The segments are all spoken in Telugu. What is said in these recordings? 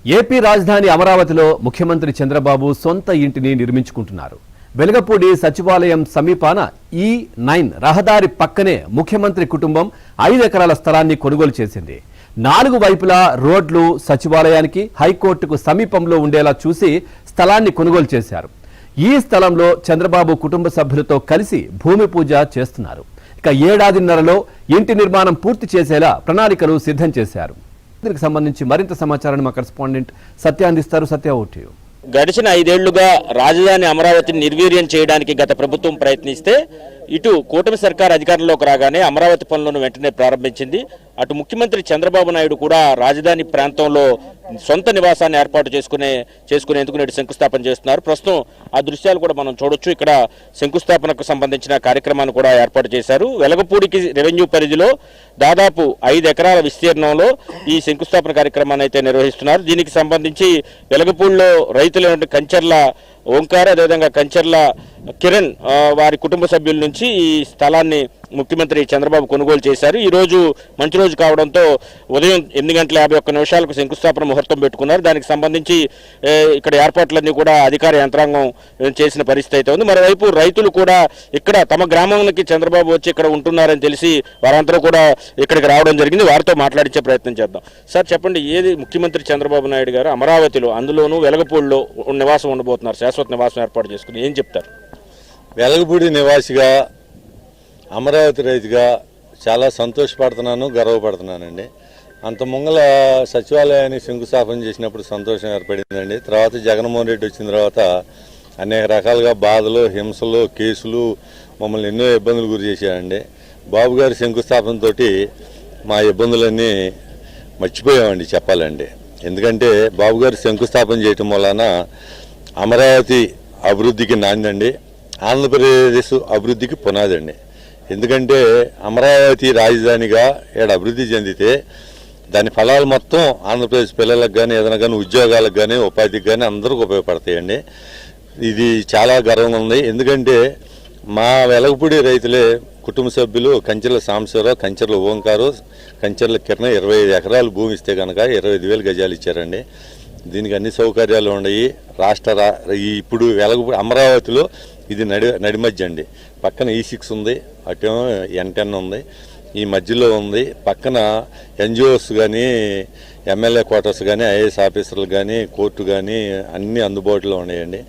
ఏపీ రాజధాని అమరావతిలో ముఖ్యమంత్రి చంద్రబాబు సొంత ఇంటిని నిర్మించుకుంటున్నారు. వెలగపూడి సచివాలయం సమీపాన E9 రహదారి పక్కనే ముఖ్యమంత్రి కుటుంబం 5 ఎకరాల స్థలాన్ని కొనుగోలు చేసింది. 4 వైపులా రోడ్లు సచివాలయానికి, హైకోర్టుకు సమీపంలో ఉండేలా చూసి స్థలాన్ని కొనుగోలు చేశారు. ఈ స్థలంలో చంద్రబాబు కుటుంబ సభ్యులతో కలిసి భూమి పూజ చేస్తున్నారు. ఇక ఏడాదిన్నరలో ఇంటి నిర్మాణం పూర్తి చేసేలా ప్రణాళికలు సిద్ధం చేశారు. దీనికి సంబంధించి మరింత సమాచారాన్ని మా కరెస్పాండెంట్ సత్య అందిస్తారు. సత్య, ఓటు యు. గడిచిన 5 ఏళ్లుగా రాజధాని అమరావతిని నిర్వీర్యం చేయడానికి గత ప్రభుత్వం ప్రయత్నిస్తే ఇటు కూటమి సర్కార్ అధికారంలోకి రాగానే అమరావతి పనులను వెంటనే ప్రారంభించింది. అటు ముఖ్యమంత్రి చంద్రబాబు నాయుడు కూడా రాజధాని ప్రాంతంలో సొంత నివాసాన్ని ఏర్పాటు చేసుకునేందుకు నేడు శంకుస్థాపన చేస్తున్నారు. ప్రస్తుతం ఆ దృశ్యాలు కూడా మనం చూడొచ్చు. ఇక్కడ శంకుస్థాపనకు సంబంధించిన కార్యక్రమాన్ని కూడా ఏర్పాటు చేశారు. వెలగపూడికి రెవెన్యూ పరిధిలో దాదాపు 5 ఎకరాల విస్తీర్ణంలో ఈ శంకుస్థాపన కార్యక్రమాన్ని అయితే నిర్వహిస్తున్నారు. దీనికి సంబంధించి వెలగపూడిలో రైతులైన కంచర్ల ఓంకార్, అదేవిధంగా కంచర్ల కిరణ్ వారి కుటుంబ సభ్యుల నుంచి ఈ స్థలాన్ని ముఖ్యమంత్రి చంద్రబాబు కొనుగోలు చేశారు. ఈ రోజు మంచి రోజు కావడంతో ఉదయం 8:51 శంకుస్థాపన ముహూర్తం పెట్టుకున్నారు. దానికి సంబంధించి ఇక్కడ ఏర్పాట్లన్నీ కూడా అధికార యంత్రాంగం చేసిన పరిస్థితి అయితే ఉంది. మరోవైపు రైతులు కూడా ఇక్కడ తమ గ్రామంలోకి చంద్రబాబు వచ్చి ఇక్కడ ఉంటున్నారని తెలిసి వారందరూ కూడా ఇక్కడికి రావడం జరిగింది. వారితో మాట్లాడించే ప్రయత్నం చేద్దాం. సార్, చెప్పండి, ఏది ముఖ్యమంత్రి చంద్రబాబు నాయుడు గారు అమరావతిలో, అందులోనూ వెలగపూడిలో నివాసం ఉండబోతున్నారు, శాశ్వత నివాసం ఏర్పాటు చేసుకుని, ఏం చెప్తారు? వెలగపూడి నివాసిగా, అమరావతి రైతుగా చాలా సంతోషపడుతున్నాను, గర్వపడుతున్నానండి. అంత ముంగల సచివాలయాన్ని శంకుస్థాపన చేసినప్పుడు సంతోషం ఏర్పడిందండి. తర్వాత జగన్మోహన్ రెడ్డి వచ్చిన తర్వాత అనేక రకాలుగా బాధలు, హింసలు, కేసులు మమ్మల్ని ఎన్నో ఇబ్బందులు గురి చేశాయండి. బాబు గారి శంకుస్థాపనతో మా ఇబ్బందులన్నీ మర్చిపోయామండి చెప్పాలండి. ఎందుకంటే బాబు గారు శంకుస్థాపన చేయటం వలన అమరావతి అభివృద్ధికి నాందండి, ఆంధ్రప్రదేశ్ అభివృద్ధికి పునాదండి. ఎందుకంటే అమరావతి రాజధానిగా ఇక్కడ అభివృద్ధి చెందితే దాని ఫలాలు మొత్తం ఆంధ్రప్రదేశ్ పిల్లలకు కానీ, ఏదైనా కానీ ఉద్యోగాలకు కానీ, ఉపాధికి కానీ అందరికీ ఉపయోగపడతాయండి. ఇది చాలా గర్వంగా ఉంది. ఎందుకంటే మా వెలగపూడి రైతులే కుటుంబ సభ్యులు కంచెర్ల సాంబశివరావు, కంచెర్ల ఓంకారు, కంచెర్ల కిరణ్ 25 ఎకరాలు భూమి ఇస్తే కనుక 25,000 గజాలు ఇచ్చారండి. దీనికి అన్ని సౌకర్యాలు ఉన్నాయి. ఇప్పుడు వెలగపూడి అమరావతిలో ఇది నడి మధ్య అండి. పక్కన E6 ఉంది, అటేమో N10 ఉంది, ఈ మధ్యలో ఉంది. పక్కన NGOs కానీ, ఎమ్మెల్యే క్వార్టర్స్ కానీ, IAS ఆఫీసర్లు కానీ, కోర్టు కానీ అన్నీ అందుబాటులో ఉన్నాయండి.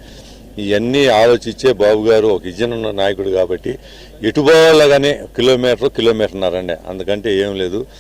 ఇవన్నీ ఆలోచించే బాబు గారు ఒక విజన్ ఉన్న నాయకుడు కాబట్టి ఎటు పోవాలా కానీ కిలోమీటర్న్నరండి, అందుకంటే ఏం లేదు.